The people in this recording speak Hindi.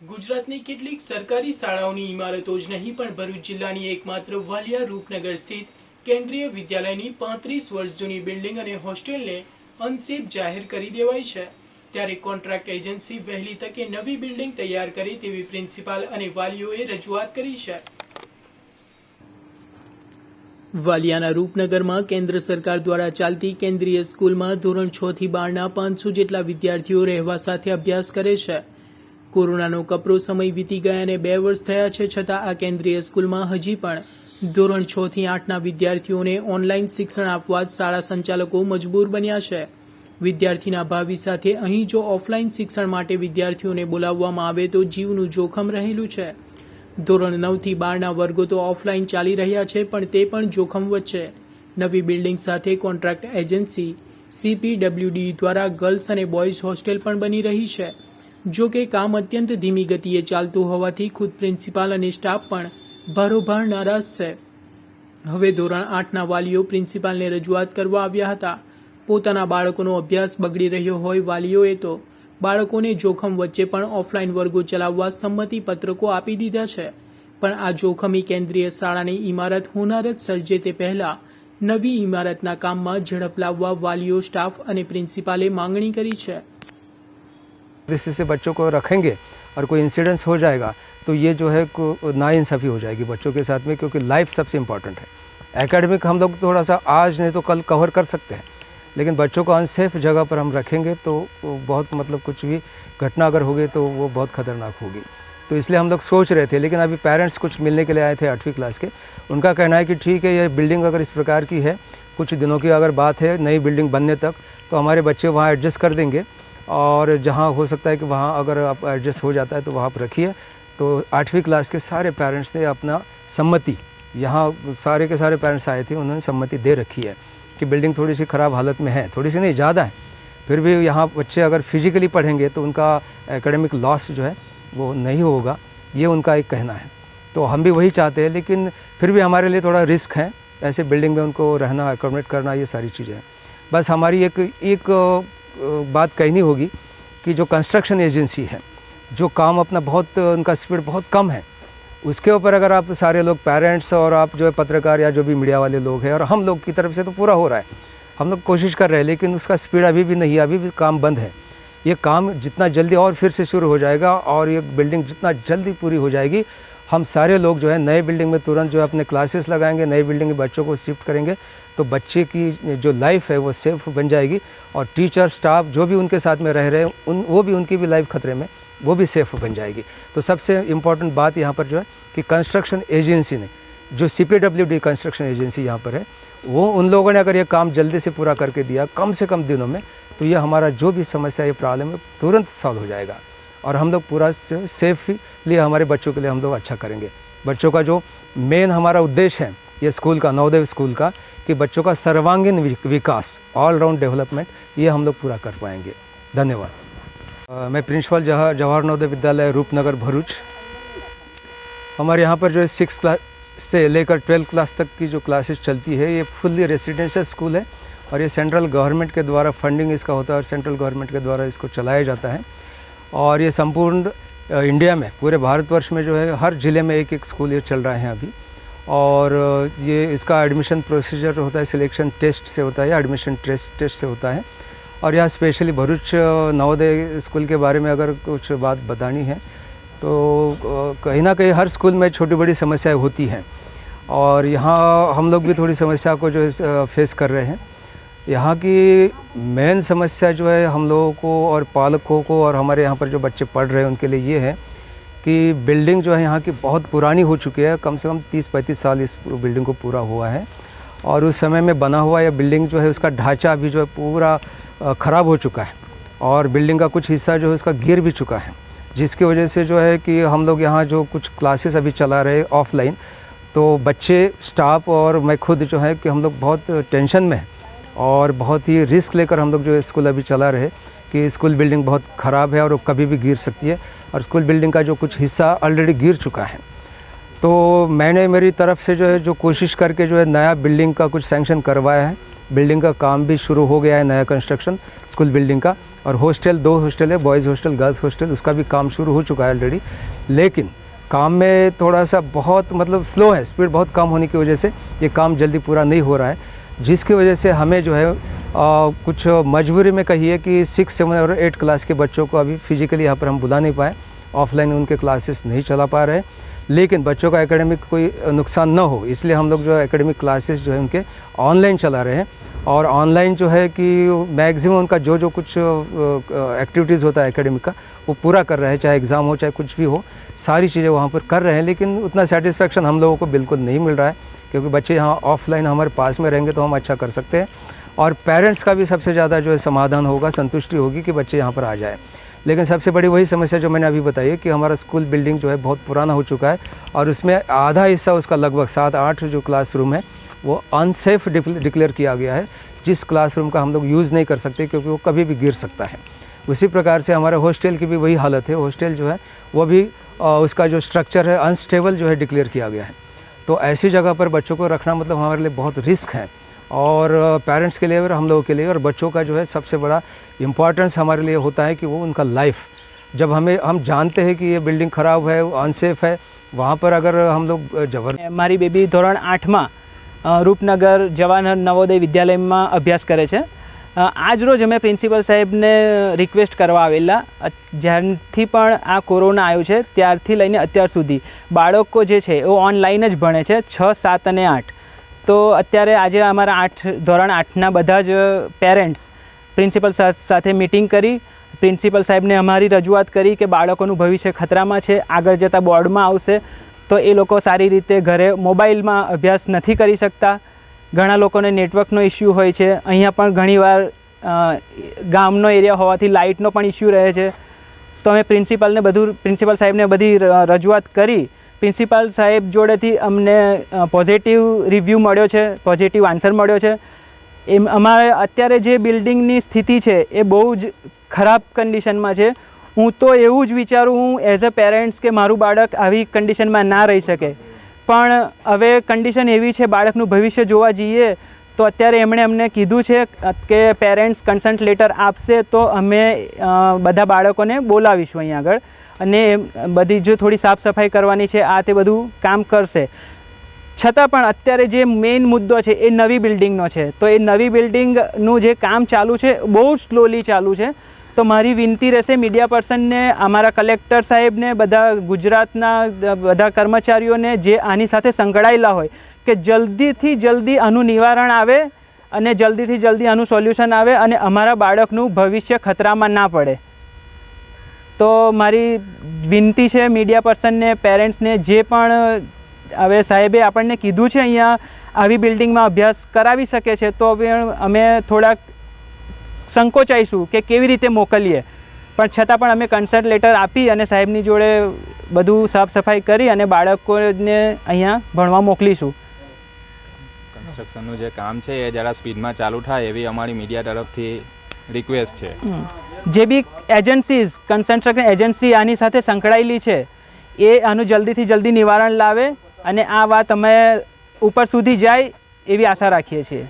ગુજરાતની કેટલીક સરકારી શાળાઓની ઇમારતો જ નહીં પણ ભરૂચ જિલ્લાની એકમાત્ર વાલિયા રૂપનગર સ્થિત કેન્દ્રીય વિદ્યાલયની 35 વર્ષ જૂની બિલ્ડિંગ અને હોસ્ટેલને અનસેફ જાહેર કરી દેવાઈ છે। ત્યારે કોન્ટ્રાક્ટ એજન્સી વહેલી તકે નવી બિલ્ડિંગ તૈયાર કરે તેવી પ્રિન્સિપાલ અને વાલીઓએ રજૂઆત કરી છે। વાલિયાના રૂપનગરમાં કેન્દ્ર સરકાર દ્વારા ચાલતી કેન્દ્રીય સ્કૂલમાં ધોરણ 6 થી 12ના 500 જેટલા વિદ્યાર્થીઓ રહેવા સાથે અભ્યાસ કરે છે। કોરોનાનો કપરો સમય વીતી ગયા અને 2 વર્ષ થયા છે, છતાં આ કેન્દ્રીય સ્કૂલમાં હજી પણ ધોરણ 6 થી 8ના વિદ્યાર્થીઓને ઓનલાઈન શિક્ષણ આપવા શાળા સંચાલકો મજબૂર બન્યા છે। વિદ્યાર્થીના ભાવિ સાથે અહીં જો ઓફલાઈન શિક્ષણ માટે વિદ્યાર્થીઓને બોલાવવામાં આવે તો જીવનું જોખમ રહેલું છે। ધોરણ 9 થી 12ના વર્ગો તો ઓફલાઈન ચાલી રહ્યા છે, પણ તે પણ જોખમ વચ્ચે નવી બિલ્ડિંગ સાથે કોન્ટ્રાક્ટ એજન્સી CPWD દ્વારા ગર્લ્સ અને બોયઝ હોસ્ટેલ પણ બની રહી છે। જો કે કામ અત્યંત ધીમી ગતિએ ચાલતું હોવાથી ખુદ પ્રિન્સિપાલ અને સ્ટાફ પણ ભારોભાર નારાજ છે। હવે ધોરણ 8ના વાલીઓ પ્રિન્સિપાલને રજૂઆત કરવા આવ્યા હતા। પોતાના બાળકોનો અભ્યાસ બગડી રહ્યો હોય વાલીઓએ તો બાળકોને જોખમ વચ્ચે પણ ઓફલાઈન વર્ગો ચલાવવા સંમતિ પત્રકો આપી દીધા છે, પણ આ જોખમી કેન્દ્રીય શાળાની ઇમારત હોનારત સર્જે તે પહેલા નવી ઇમારતના કામમાં ઝડપ લાવવા વાલીઓ, સ્ટાફ અને પ્રિન્સિપાલે માંગણી કરી છે। दृष्टि से बच्चों को रखेंगे और कोई इंसिडेंस हो जाएगा तो ये जो है नाइंसाफ़ी हो जाएगी बच्चों के साथ में, क्योंकि लाइफ सबसे इम्पॉर्टेंट है। एकेडमिक हम लोग थोड़ा सा आज नहीं तो कल कवर कर सकते हैं, लेकिन बच्चों को अनसेफ जगह पर हम रखेंगे तो बहुत मतलब कुछ भी घटना अगर होगी तो वो बहुत ख़तरनाक होगी। तो इसलिए हम लोग सोच रहे थे, लेकिन अभी पेरेंट्स कुछ मिलने के लिए आए थे 8वीं क्लास के। उनका कहना है कि ठीक है, ये बिल्डिंग अगर इस प्रकार की है, कुछ दिनों की अगर बात है नई बिल्डिंग बनने तक, तो हमारे बच्चे वहाँ एडजस्ट कर देंगे और जहाँ हो सकता है कि वहाँ अगर आप एडजस्ट हो जाता है तो वहाँ पर रखिए। तो 8वीं क्लास के सारे पेरेंट्स ने अपना सम्मति, यहाँ सारे के सारे पेरेंट्स आए थे, उन्होंने सम्मति दे रखी है कि बिल्डिंग थोड़ी सी ख़राब हालत में है, थोड़ी सी नहीं ज़्यादा है, फिर भी यहाँ बच्चे अगर फिजिकली पढ़ेंगे तो उनका एकेडमिक लॉस जो है वो नहीं होगा, ये उनका एक कहना है। तो हम भी वही चाहते हैं, लेकिन फिर भी हमारे लिए थोड़ा रिस्क है ऐसे बिल्डिंग में उनको रहना, एकोमोडेट करना, ये सारी चीज़ें हैं। बस हमारी एक बात कहनी होगी कि जो कंस्ट्रक्शन एजेंसी है, जो काम अपना बहुत उनका स्पीड बहुत कम है, उसके ऊपर अगर आप सारे लोग पेरेंट्स और आप जो है पत्रकार या जो भी मीडिया वाले लोग हैं और हम लोग की तरफ से तो पूरा हो रहा है, हम लोग कोशिश कर रहे हैं, लेकिन उसका स्पीड अभी भी नहीं है, अभी भी काम बंद है। ये काम जितना जल्दी और फिर से शुरू हो जाएगा और ये बिल्डिंग जितना जल्दी पूरी हो जाएगी, हम सारे लोग जो है नए बिल्डिंग में तुरंत जो है अपने क्लासेस लगाएंगे, नई बिल्डिंग में बच्चों को शिफ्ट करेंगे, तो बच्चे की जो लाइफ है वो सेफ बन जाएगी और टीचर, स्टाफ जो भी उनके साथ में रह रहे हैं वो भी उनकी भी लाइफ खतरे में, वो भी सेफ बन जाएगी। तो सबसे इम्पॉर्टेंट बात यहाँ पर जो है कि कंस्ट्रक्शन एजेंसी ने, जो CPWD कंस्ट्रक्शन एजेंसी यहाँ पर है, वो उन लोगों ने अगर ये काम जल्दी से पूरा करके दिया कम से कम दिनों में, तो ये हमारा जो भी समस्या, ये प्रॉब्लम है तुरंत सॉल्व हो जाएगा और हम लोग पूरा सेफली हमारे बच्चों के लिए हम लोग अच्छा करेंगे। बच्चों का जो मेन हमारा उद्देश्य है ये स्कूल का, नवोदय स्कूल का, कि बच्चों का सर्वांगीण विकास, ऑल राउंड डेवलपमेंट, ये हम लोग पूरा कर पाएंगे। धन्यवाद। मैं प्रिंसिपल जवाहर नवोदय विद्यालय रूपनगर भरूच। हमारे यहाँ पर जो है 6 क्लास से लेकर 12 क्लास तक की जो क्लासेस चलती है, ये फुल्ली रेसिडेंशियल स्कूल है और ये सेंट्रल गवर्नमेंट के द्वारा फंडिंग इसका होता है और सेंट्रल गवर्नमेंट के द्वारा इसको चलाया जाता है। और ये संपूर्ण इंडिया में, पूरे भारतवर्ष में जो है हर ज़िले में एक स्कूल ये चल रहा है अभी। और ये इसका एडमिशन प्रोसीजर होता है, सिलेक्शन टेस्ट से होता है, एडमिशन टेस्ट से होता है। और यहाँ स्पेशली भरूच नवोदय स्कूल के बारे में अगर कुछ बात बतानी है तो कहीं ना कहीं हर स्कूल में छोटी बड़ी समस्याएं होती हैं और यहाँ हम लोग भी थोड़ी समस्या को जो है फेस कर रहे हैं। यहाँ की मेन समस्या जो है हम लोगों को और पालकों को और हमारे यहाँ पर जो बच्चे पढ़ रहे हैं उनके लिए ये है कि बिल्डिंग जो है यहाँ की बहुत पुरानी हो चुकी है, कम से कम 30-35 साल इस बिल्डिंग को पूरा हुआ है और उस समय में बना हुआ यह बिल्डिंग जो है उसका ढांचा अभी जो है पूरा ख़राब हो चुका है और बिल्डिंग का कुछ हिस्सा जो है उसका गिर भी चुका है, जिसकी वजह से जो है कि हम लोग यहाँ जो कुछ क्लासेस अभी चला रहे ऑफलाइन, तो बच्चे, स्टाफ और मैं खुद जो है कि हम लोग बहुत टेंशन में हैं और बहुत ही रिस्क लेकर हम लोग जो स्कूल अभी चला रहे कि स्कूल बिल्डिंग बहुत ख़राब है और वो कभी भी गिर सकती है और स्कूल बिल्डिंग का जो कुछ हिस्सा ऑलरेडी गिर चुका है। तो मैंने मेरी तरफ से जो है जो कोशिश करके जो है नया बिल्डिंग का कुछ सैंक्शन करवाया है बिल्डिंग का काम भी शुरू हो गया है, नया कंस्ट्रक्शन स्कूल बिल्डिंग का। और हॉस्टल 2 हॉस्टल है, बॉयज़ हॉस्टल, गर्ल्स हॉस्टल, उसका भी काम शुरू हो चुका है ऑलरेडी। लेकिन काम में थोड़ा सा बहुत मतलब स्लो है, स्पीड बहुत कम होने की वजह से ये काम जल्दी पूरा नहीं हो रहा है, जिसकी वजह से हमें जो है कुछ मजबूरी में कहिए कि 6, 7 और 8 क्लास के बच्चों को अभी फिजिकली यहाँ पर हम बुला नहीं पाए, ऑफलाइन उनके क्लासेस नहीं चला पा रहे। लेकिन बच्चों का एकेडमिक कोई नुकसान न हो इसलिए हम लोग जो है एकेडमिक क्लासेस जो है उनके ऑनलाइन चला रहे हैं। और ऑनलाइन जो है कि मैक्सिमम उनका जो कुछ एक्टिविटीज़ होता है एकेडमिक का वो पूरा कर रहे हैं, चाहे एग्ज़ाम हो चाहे कुछ भी हो, सारी चीज़ें वहाँ पर कर रहे हैं। लेकिन उतना सेटिस्फेक्शन हम लोगों को बिल्कुल नहीं मिल रहा है, क्योंकि बच्चे यहाँ ऑफलाइन हमारे पास में रहेंगे तो हम अच्छा कर सकते हैं, और पेरेंट्स का भी सबसे ज़्यादा जो है समाधान होगा, संतुष्टि होगी कि बच्चे यहाँ पर आ जाए। लेकिन सबसे बड़ी वही समस्या जो मैंने अभी बताई है कि हमारा स्कूल बिल्डिंग जो है बहुत पुराना हो चुका है, और उसमें आधा हिस्सा उसका लगभग 7-8 जो क्लासरूम है वो अनसेफ डिक्लेयर किया गया है, जिस क्लासरूम का हम लोग यूज़ नहीं कर सकते क्योंकि वो कभी भी गिर सकता है। उसी प्रकार से हमारे हॉस्टल की भी वही हालत है, हॉस्टल जो है वो भी उसका जो स्ट्रक्चर है अनस्टेबल जो है डिक्लेयर किया गया है। तो ऐसी जगह पर बच्चों को रखना मतलब हमारे लिए बहुत रिस्क है, और पेरेंट्स के लिए और हम लोगों के लिए, और बच्चों का जो है सबसे बड़ा इम्पॉर्टेंस हमारे लिए होता है कि वो उनका लाइफ, जब हम जानते हैं कि ये बिल्डिंग ख़राब है, अनसेफ है, वहाँ पर अगर हम लोग मारी बेबी धोरण 8 में रूपनगर जवाहर नवोदय विद्यालय में अभ्यास करे छे। आज रोज अमे प्रिंसिपल साहेब ने रिक्वेस्ट करवा आवेला, ज्यारथी पण आ कोरोना आव्यो छे त्यारथी लईने अत्यार सुधी बाळको जे छे वो ऑनलाइन ज भणे छे 6, 7 અને 8। तो अत्यारे आज अमारा धोरण 8 बधा ज पेरेंट्स प्रिंसिपल साथे मीटिंग करी, प्रिंसिपल साहेब ने अमारी रजूआत करी कि बाळकोनुं भविष्य खतरामां छे, आगळ जता बोर्डमां आवशे तो ए लोको सारी रीते घरे मोबाइल में अभ्यास नहीं करी सकता। घणा लोकोने नेटवर्कनो इश्यू होय छे, अहींया पण घणीवार गामनो एरिया होवाथी लाइटनो पण इश्यू रहे छे। तो अमे प्रिंसिपल साहेब ने बधी रजूआत करी। प्रिंसिपल साहेब जोड़ेथी अमने पॉजिटिव रिव्यू मळ्यो छे, पॉजिटिव आंसर मळ्यो छे। अमारे अत्यारे जे बिल्डिंगनी स्थिति छे ए बहु ज खराब कंडिशनमां छे। हूँ तो एवं ज विचारूँ हूँ एज अ पेरेंट्स के मारू बाळक आवी कंडिशन में ना रही सके, पण हवे कंडिशन एवी छे बाळकनुं भविष्य जोवा जईए तो अत्यारे एमणे अमने कीधुं छे के पेरेंट्स कन्सન્ટ लेटर आपशे तो अमे बधा बाळकोने बोलावीशुं अहीं आगळ, अने बधी जो थोड़ी साफ सफाई करवानी छे आ ते बधुं काम करशे। छतां पण अत्यारे जे मेन मुद्दो छे ए नवी बिल्डिंगनो छे, तो ए नवी बिल्डिंगनुं जे काम चालू छे बहु स्लोली चालू छे। तो मारी विनती रहेशे मीडिया पर्सन ने, अमारा कलेक्टर साहेब ने, बधा गुजरातना बधा कर्मचारीओ ने जे आनी साथे संकळायेला होय के जल्दी थी जल्दी आनुं निवारण आवे अने जल्दी थी जल्दी आनुं सोल्यूशन आवे अने अमारा बाळकनुं भविष्य खतरामां ना पड़े। तो मारी विनती छे मीडिया पर्सन ने, पेरेंट्स ने, जे पण हवे साहेबे आपणने कीधुं छे अहींया आवी बिल्डिंग में अभ्यास करावी शके छे, तो हवे अमे थोड़ा संकोचाईशुं के केवी रीते मोकलीए, पण छतां पण अमे कन्सर्ट लेटर आपी अने साहेबनी जोड़े बधुं साफ सफाई करी अने बाळकोने अहींया भणवा मोकलीशुं। कन्स्ट्रक्शननुं जे काम छे ए जरा स्पीडमां चालू थाय एवी अमारी मीडिया तरफथी रिक्वेस्ट छे। जे बी एजन्सीज कन्स्ट्रक्शन एजन्सी आनी साथे संकळायेली छे ए आनुं जल्दीथी जल्दी निवारण लावे अने आ वात अमे उपर सुधी जाय एवी आशा राखीए छीए।